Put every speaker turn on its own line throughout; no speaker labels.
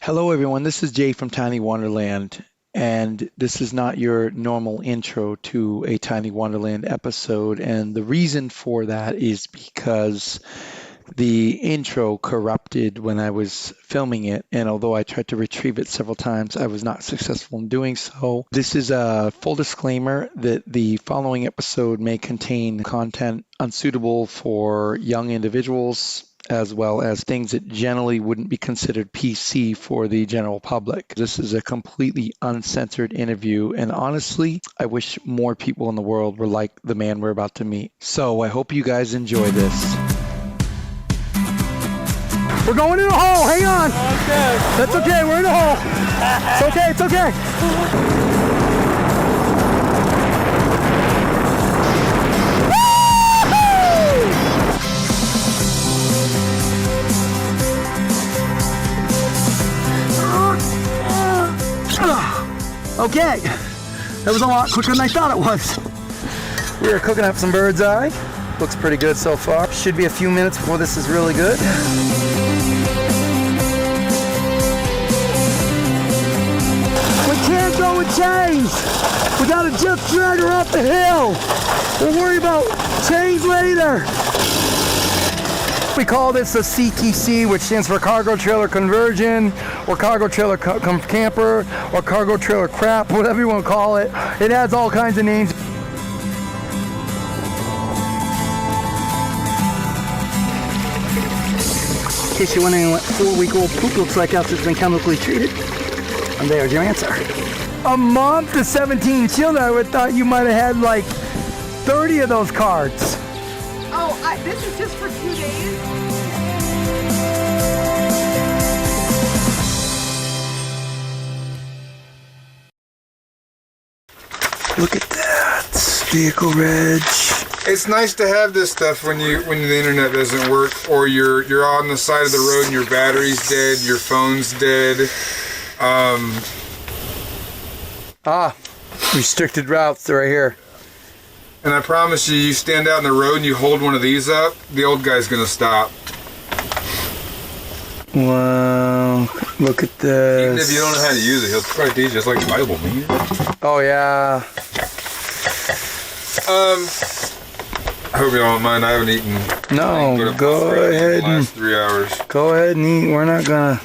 Hello, everyone. This is Jay from Tiny Wonderland, and this is not your normal intro to a Tiny Wonderland episode. And the reason for that is because the intro corrupted when I was filming it, and although I tried to retrieve it several times, I was not successful in doing so. This is a full disclaimer that the following episode may contain content unsuitable for young individuals, as well as things that generally wouldn't be considered PC for the general public. This is a completely uncensored interview, and honestly, I wish more people in the world were like the man we're about to meet. So I hope you guys enjoy this. We're going in a hole, hang on!
Okay.
That's okay, we're in a hole! It's okay, it's okay! Okay, that was a lot quicker than I thought it was. We are cooking up some bird's eye. Looks pretty good so far. Should be a few minutes before this is really good. We can't go with chains. We gotta just drag her up the hill. We'll worry about chains later. We call this a CTC, which stands for Cargo Trailer Conversion, or Cargo Trailer Camper, or Cargo Trailer Crap, whatever you want to call it. It has all kinds of names. In case you're wondering what 4-week-old poop looks like after it's been chemically treated, and there's your answer. A month to 17 children, I would have thought you might have had like 30 of those cards.
Oh, this is just for 2 days?
Look at that. Vehicle reg.
It's nice to have this stuff when the internet doesn't work, or you're on the side of the road and your battery's dead, your phone's dead.
Restricted routes right here.
And I promise you, you stand out in the road and you hold one of these up, the old guy's gonna stop.
Wow, look at this.
Even if you don't know how to use it, he'll try to teach you just like the Bible, man.
Oh yeah.
I hope you don't mind. I haven't eaten.
No, go ahead.
The last 3 hours.
Go ahead and eat. We're not gonna.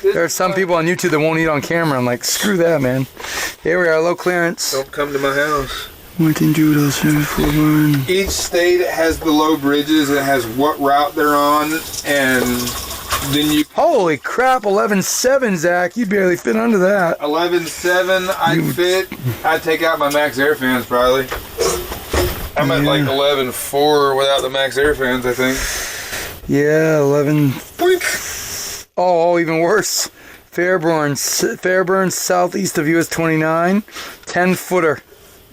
There are some people on YouTube that won't eat on camera. I'm like, screw that, man. Here we are, low clearance.
Don't come to my house. Each state has the low bridges. It has what route they're on, and then you.
Holy crap! 11.7, Zach. You barely fit under that.
11.7, I'd fit. I'd take out my max air fans probably. I'm at like 11.4 without the max air fans, I think.
Yeah, 11.
Boink.
Oh, even worse. Fairburn, southeast of US 29, 10-footer.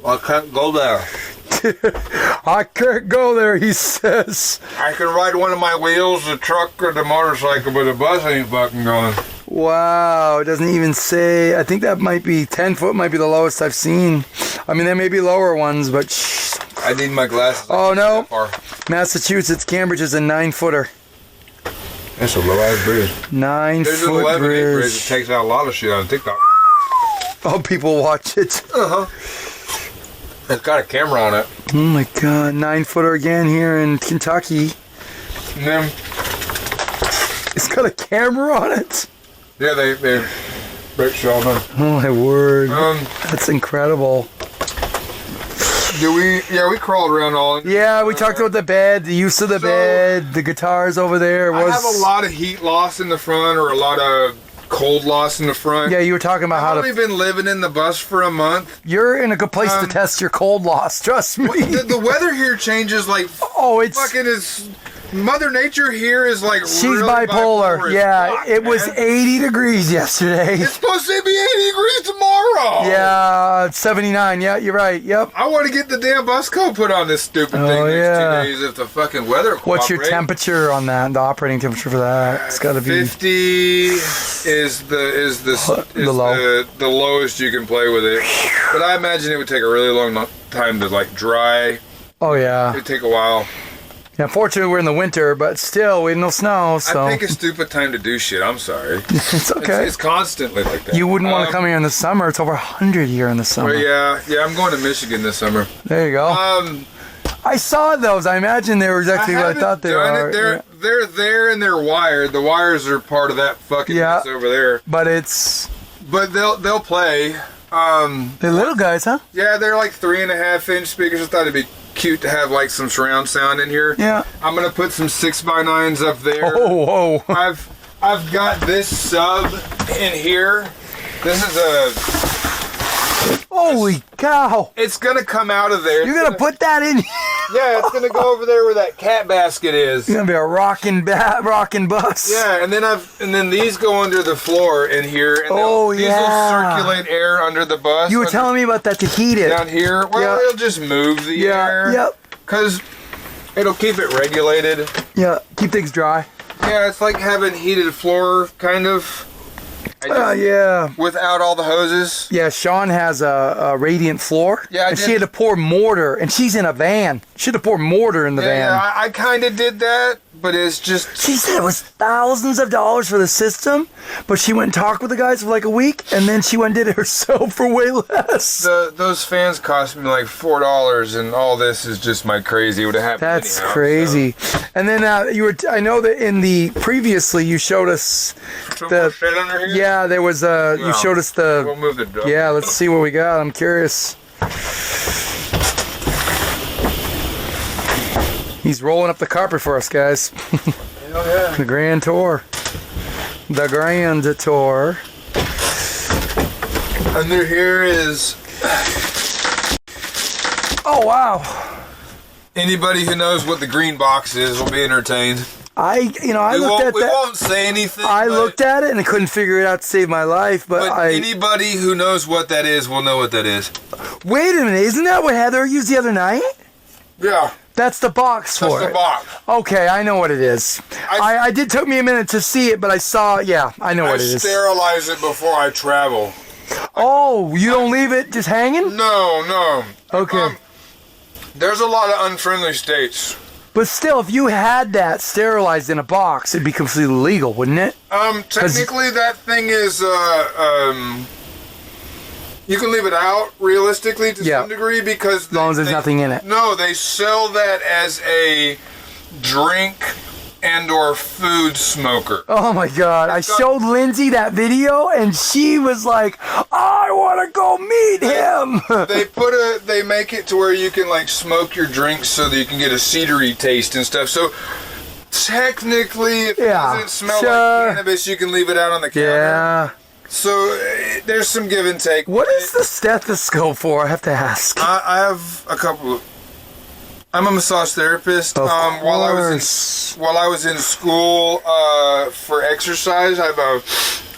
I can't go there.
I can't go there, he says.
I can ride one of my wheels, the truck or the motorcycle, but the bus ain't fucking going.
Wow, it doesn't even say. I think that might be 10 foot, might be the lowest I've seen. I mean, there may be lower ones, but shh.
I need my glasses.
Oh no, Massachusetts, Cambridge is a 9-footer.
That's a low-ass bridge.
9-foot
There's an 11-8
bridge.
bridge that takes out a lot of shit on TikTok.
Oh, people watch it.
It's got a camera on it.
Oh my god, 9-footer again here in Kentucky.
And then,
It's got a camera on it.
yeah, they break Sheldon.
Oh my word,
Um,
that's incredible.
we crawled around all.
Yeah, we talked about the bed, the use of the bed, the guitars over there.
I have a lot of heat loss in the front, or a lot of cold loss in the front.
Yeah, you were talking about how
I've only been living in the bus for a month.
You're in a good place to test your cold loss. Trust me.
The weather here changes like
Oh, it's
fucking is. Mother Nature here is like
she's
really
bipolar.
as
Yeah,
fuck,
it was
man.
80 degrees yesterday.
It's supposed to be 80 degrees tomorrow.
Yeah, 79. Yeah, you're right. Yep.
I want to get the damn bus coat put on this stupid thing
Oh,
next
yeah.
2 days if the fucking weather
What's your
cooperates.
temperature on that? The operating temperature for that? It's got to be
50 is
The low.
the lowest you can play with it. But I imagine it would take a really long time to like dry.
Oh yeah.
It'd take a while.
Yeah, fortunately we're in the winter, but still we have no snow, so
I pick a stupid time to do shit. I'm sorry.
it's okay.
It's constantly like that.
You wouldn't want to come here in the summer. It's over 100 here in the summer.
Well, yeah, I'm going to Michigan this summer.
There you go. I saw those. I imagine they were exactly what I thought they were.
They're there and they're wired. The wires are part of that fucking mess over there.
But
they'll play.
They're little guys, huh?
Yeah, they're like 3.5-inch speakers. I thought it'd be cute to have like some surround sound in here.
Yeah.
I'm gonna put some 6x9s up there.
Oh, whoa.
I've got this sub in here. This is a.
Holy cow!
It's gonna come out of there.
You're gonna put that in?
Yeah, it's gonna go over there where that cat basket is.
It's gonna be a rocking bus.
Yeah, and then these go under the floor in here, and these will circulate air under the bus.
You were telling me about that to heat it
down here. Well, it'll just move the air.
Yep.
Because it'll keep it regulated.
Yeah, keep things dry.
Yeah, it's like having heated floor, kind of.
Yeah.
Without all the hoses.
Yeah, Sean has a radiant floor. Yeah, and she had to pour mortar, and she's in a van. She had to pour mortar in the van.
Yeah, I kind of did that, but it's just...
She said it was thousands of dollars for the system, but she went and talked with the guys for like a week, and then she went and did it herself for way less.
Those fans cost me like $4, and all this is just my crazy. It would have happened.
That's crazy. So. And then I know that in the previously you showed us the
shit under here?
Yeah, there was you showed us the.
We'll move the dog.
Yeah, let's see what we got. I'm curious. He's rolling up the carpet for us, guys.
Hell yeah.
The Grand Tour. The Grand Tour.
Under here is...
Oh, wow.
Anybody who knows what the green box is will be entertained.
I looked at that.
We won't say anything.
I looked at it and I couldn't figure it out to save my life. But
anybody who knows what that is will know what that is.
Wait a minute. Isn't that what Heather used the other night?
Yeah.
That's the box for it.
That's the box.
Okay, I know what it is. It took me a minute to see it, but I saw, I know what it is.
I sterilize it before I travel.
Oh, you don't leave it just hanging?
No.
Okay.
There's a lot of unfriendly states.
But still, if you had that sterilized in a box, it'd be completely legal, wouldn't it?
Technically, that thing is, you can leave it out, realistically, to some degree, because...
As long as there's nothing in it.
No, they sell that as a drink and or food smoker.
Oh my God. I showed Lindsay that video, and she was like, I want to go meet him.
They make it to where you can, like, smoke your drinks so that you can get a cedary taste and stuff. So... Technically, if it doesn't smell like cannabis, you can leave it out on the counter.
Yeah.
So there's some give and take.
What is the stethoscope for? I have to ask.
I have a couple. I'm a massage therapist. While I was in school for exercise, I have a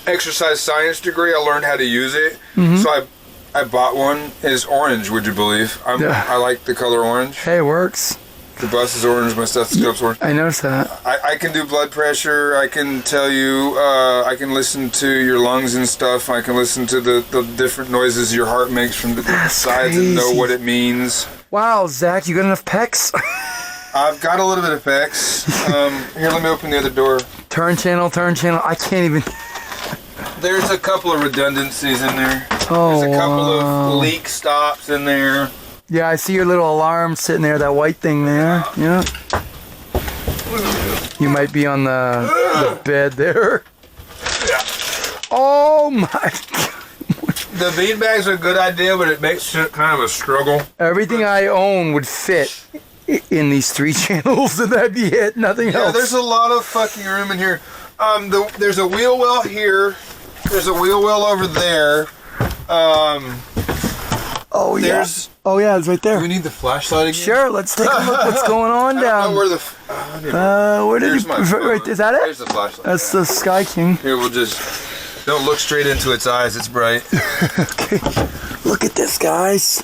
exercise science degree. I learned how to use it. Mm-hmm. So I bought one. It's orange. Would you believe? I like the color orange.
Hey, it works.
The bus is orange, my stethoscope's orange.
I noticed that.
I can do blood pressure. I can tell you, I can listen to your lungs and stuff. I can listen to the different noises your heart makes from the different sides and know what it means.
Wow, Zach, you got enough pecs?
I've got a little bit of pecs. Here, let me open the other door.
Turn channel. I can't even...
There's a couple of redundancies in there.
Oh,
There's a couple of leak stops in there.
Yeah, I see your little alarm sitting there, that white thing there. Yeah. You might be on the bed there.
Yeah.
Oh my God.
The beanbags are a good idea, but it makes it kind of a struggle.
Everything I own would fit in these 3 channels, and that'd be it. Nothing else.
Yeah, there's a lot of fucking room in here. There's a wheel well here. There's a wheel well over there.
Oh yeah. It's right there.
Do we need the flashlight again?
Sure, let's take a look what's going on down.
I don't know
where did
right,
is that it?
There's the flashlight.
That's the Sky King.
Here, we'll just don't look straight into its eyes. It's bright.
Okay. Look at this, guys.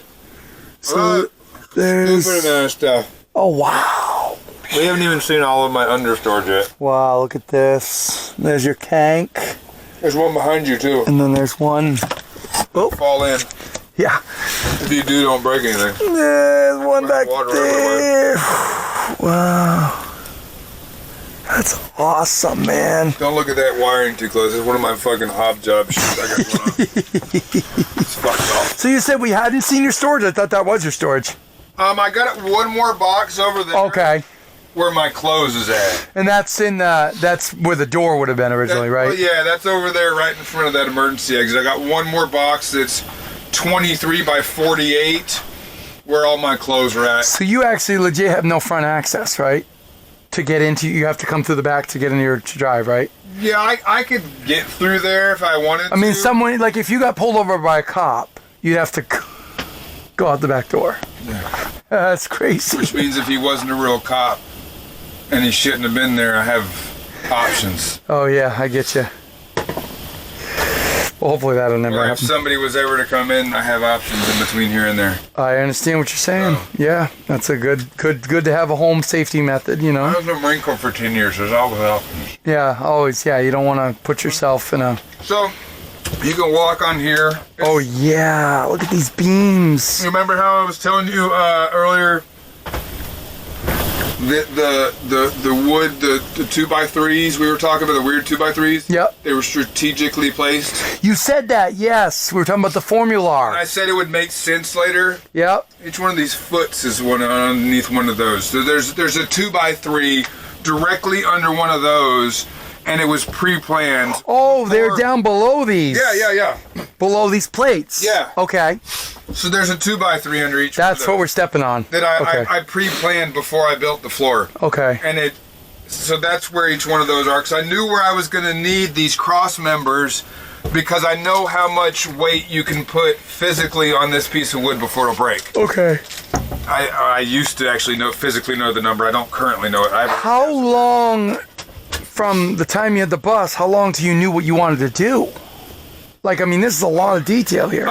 So there's
stupid amount of stuff.
Oh wow.
We haven't even seen all of my understores yet.
Wow, look at this. There's your Kank.
There's one behind you too.
And then there's one. Oh.
Fall in.
Yeah.
If you do, don't break anything.
There's one back there.
Wow. That's awesome, man.
Don't look at that wiring too close. It's one of my fucking hobjob shit I got going on. It's fucked off.
So you said we hadn't seen your storage. I thought that was your storage.
I got one more box over there.
Okay.
Where my clothes is at.
And that's where the door would have been originally, right?
Well, yeah, that's over there right in front of that emergency exit. I got one more box that's 23 by 48 where all my clothes are at.
So you actually legit have no front access, right? To get into, you have to come through the back to get into your drive, right?
Yeah, I could get through there if I wanted to.
I mean, someone, like if you got pulled over by a cop, you'd have to go out the back door.
Yeah.
That's crazy.
Which means if he wasn't a real cop and he shouldn't have been there, I have options.
Oh yeah, I get you. Well, hopefully that'll never
Or if
happen.
somebody was ever to come in, I have options in between here and there.
I understand what you're saying. Yeah, that's a good to have a home safety method, you
I
know.
was in the Marine Corps for 10 years. There's always options.
Yeah, always. Yeah, you don't want to put yourself in a.
So you can walk on here.
Oh yeah, look at these beams.
Remember how I was telling you earlier? The wood, the 2x3s we were talking about, the weird 2x3s.
Yep.
They were strategically placed.
You said that. Yes, we were talking about the Formular.
I said it would make sense later.
Yep.
Each one of these foots is one underneath one of those. So there's a 2x3 directly under one of those, and it was pre-planned.
Oh, they're down below these.
Yeah.
Below these plates.
Yeah.
Okay.
So there's a 2x3 under each.
That's
one of
what
those
we're stepping on.
that I pre-planned before I built the floor.
Okay.
And so that's where each one of those are, because I knew where I was going to need these cross members, because I know how much weight you can put physically on this piece of wood before it'll break.
Okay.
I used to actually physically know the number. I don't currently know it.
How long from the time you had the bus, how long till you knew what you wanted to do? Like, I mean, this is a lot of detail here.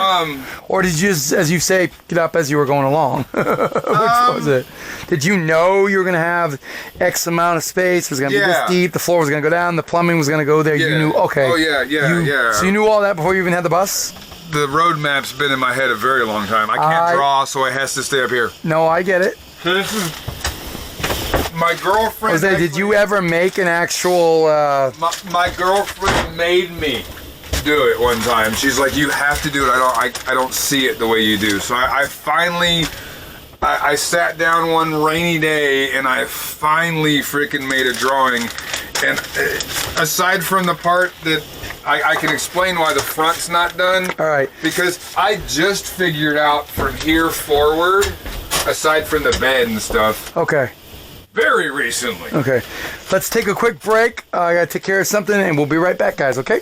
Or did you just, as you say, get up as you were going along? Which was it? Did you know you were going to have X amount of space? It was going to be this deep. The floor was going to go down. The plumbing was going to go there.
Yeah.
You knew, okay.
Oh, yeah.
So you knew all that before you even had the bus?
The road map's been in my head a very long time. I can't draw, so it has to stay up here.
No, I get it.
So this is my girlfriend.
Jose, did you ever make an actual...
My girlfriend made me do it one time. She's like, you have to do it. I don't see it the way you do. So I finally I sat down one rainy day and I finally freaking made a drawing. And aside from the part that I can explain why the front's not done.
All right.
Because I just figured out from here forward, aside from the bed and stuff.
Okay.
Very recently.
Okay. Let's take a quick break. I got to take care of something and we'll be right back, guys, okay?